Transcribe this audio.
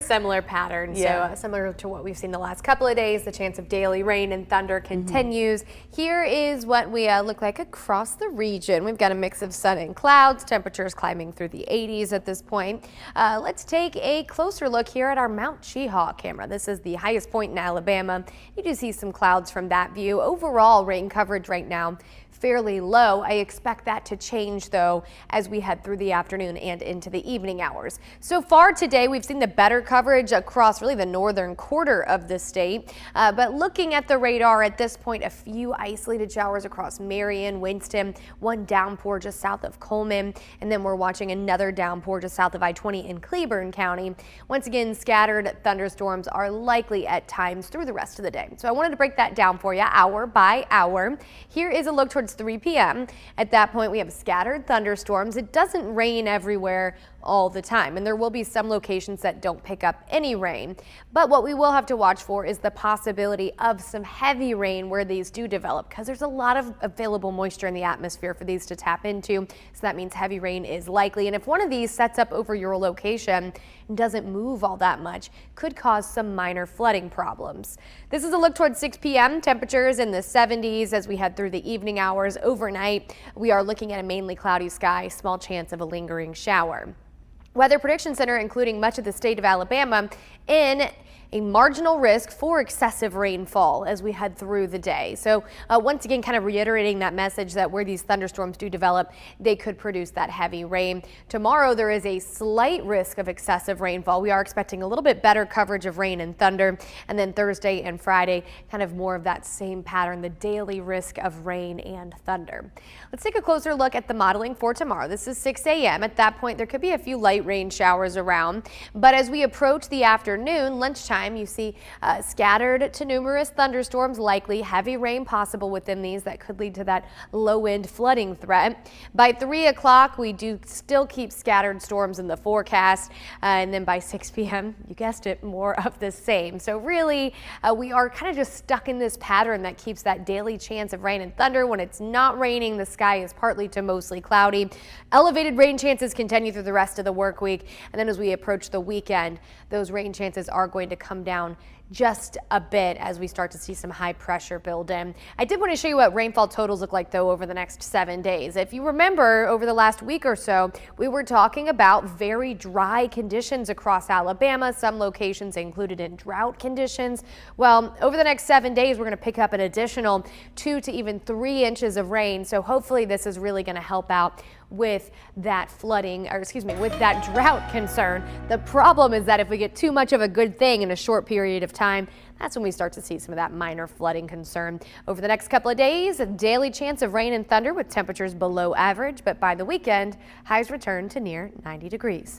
similar pattern. Yeah. So similar to what we've seen the last couple of days, the chance of daily rain and thunder continues. Here is what we look like across the region. We've got a mix of sun and clouds, temperatures climbing through the 80s at this point. Let's take a closer look here at our Mount Cheaha camera. This is the highest point in Alabama. You do see some clouds from that view. Overall rain coverage right now fairly low. I expect that to change though as we head through the afternoon and into the evening hours. So far today we've seen the better coverage across really the northern quarter of the state, but looking at the radar at this point, a few isolated showers across Marion, Winston, one downpour just south of Coleman, and then we're watching another downpour just south of I-20 in Cleburne County. Once again, scattered thunderstorms are likely at times through the rest of the day. So I wanted to break that down for you hour by hour. Here is a look towards 3 p.m. At that point, we have scattered thunderstorms. It doesn't rain everywhere all the time, and there will be some locations that don't pick up any rain. But what we will have to watch for is the possibility of some heavy rain where these do develop, because there's a lot of available moisture in the atmosphere for these to tap into. So that means heavy rain is likely. And if one of these sets up over your location and doesn't move all that much, could cause some minor flooding problems. This is a look towards 6 p.m. Temperatures in the 70s as we head through the evening hours. Overnight, we are looking at a mainly cloudy sky, small chance of a lingering shower. Weather Prediction Center, including much of the state of Alabama, in a marginal risk for excessive rainfall as we head through the day. So once again, kind of reiterating that message that where these thunderstorms do develop, they could produce that heavy rain. Tomorrow, there is a slight risk of excessive rainfall. We are expecting a little bit better coverage of rain and thunder. And then Thursday and Friday, kind of more of that same pattern, the daily risk of rain and thunder. Let's take a closer look at the modeling for tomorrow. This is 6 a.m. At that point, there could be a few light rain showers around. But as we approach the afternoon, lunchtime, you see scattered to numerous thunderstorms, likely heavy rain possible within these that could lead to that low end flooding threat. By 3 o'clock, we do still keep scattered storms in the forecast. And then by 6 p.m., you guessed it, more of the same. So really, we are kind of just stuck in this pattern that keeps that daily chance of rain and thunder. When it's not raining, the sky is partly to mostly cloudy. Elevated rain chances continue through the rest of the work week. And then as we approach the weekend, those rain chances are going to come down just a bit as we start to see some high pressure build in. I did want to show you what rainfall totals look like though over the next 7 days. If you remember, over the last week or so, we were talking about very dry conditions across Alabama, some locations included in drought conditions. Well, over the next 7 days, we're going to pick up an additional 2 to even 3 inches of rain. So hopefully this is really going to help out with that flooding, or excuse me, with that drought concern. The problem is that if we get too much of a good thing in a short period of time, that's when we start to see some of that minor flooding concern. Over the next couple of days, a daily chance of rain and thunder with temperatures below average, but by the weekend, highs return to near 90 degrees.